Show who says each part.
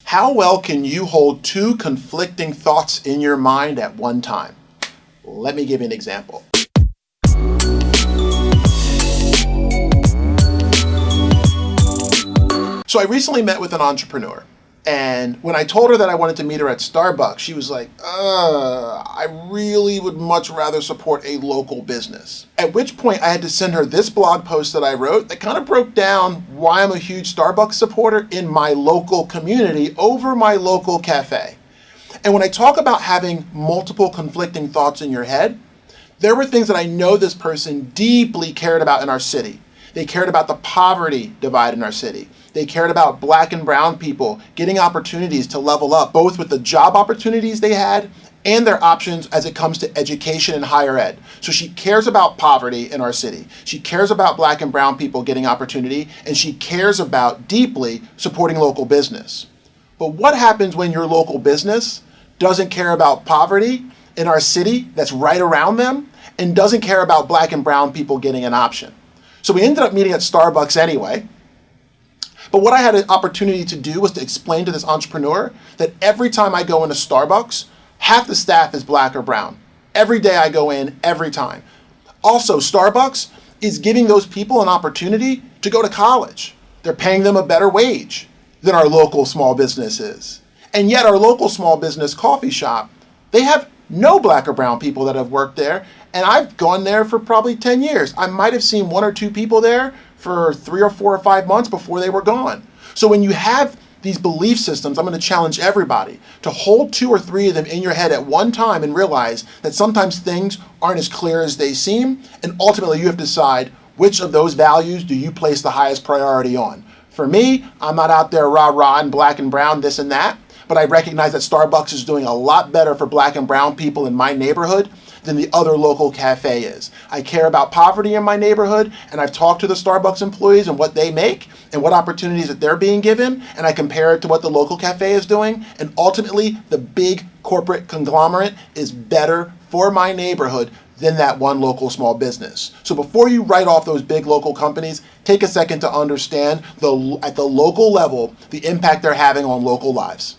Speaker 1: How well can you hold two conflicting thoughts in your mind at one time? Let me give you an example. So I recently met with an entrepreneur, and when I told her that I wanted to meet her at Starbucks, she was like, I really would much rather support a local business. At which point I had to send her this blog post that I wrote that kind of broke down why I'm a huge Starbucks supporter in my local community over my local cafe. And when I talk about having multiple conflicting thoughts in your head, there were things that I know this person deeply cared about in our city. They cared about the poverty divide in our city. They cared about Black and brown people getting opportunities to level up, both with the job opportunities they had and their options as it comes to education and higher ed. So she cares about poverty in our city. She cares about Black and brown people getting opportunity, and she cares about deeply supporting local business. But what happens when your local business doesn't care about poverty in our city that's right around them and doesn't care about Black and brown people getting an option? So we ended up meeting at Starbucks anyway. But what I had an opportunity to do was to explain to this entrepreneur that every time I go into Starbucks, half the staff is Black or brown. Every day I go in, every time. Also, Starbucks is giving those people an opportunity to go to college. They're paying them a better wage than our local small business is. And yet our local small business coffee shop, they have no Black or brown people that have worked there. And I've gone there for probably 10 years. I might have seen one or two people there for 3 or 4 or 5 months before they were gone. So when you have these belief systems, I'm going to challenge everybody to hold 2 or 3 of them in your head at one time and realize that sometimes things aren't as clear as they seem. And ultimately you have to decide which of those values do you place the highest priority on. For me, I'm not out there rah-rah and Black and brown, this and that. But I recognize that Starbucks is doing a lot better for Black and brown people in my neighborhood than the other local cafe is. I care about poverty in my neighborhood, and I've talked to the Starbucks employees and what they make and what opportunities that they're being given, and I compare it to what the local cafe is doing, and ultimately the big corporate conglomerate is better for my neighborhood than that one local small business. So before you write off those big local companies, take a second to understand at the local level the impact they're having on local lives.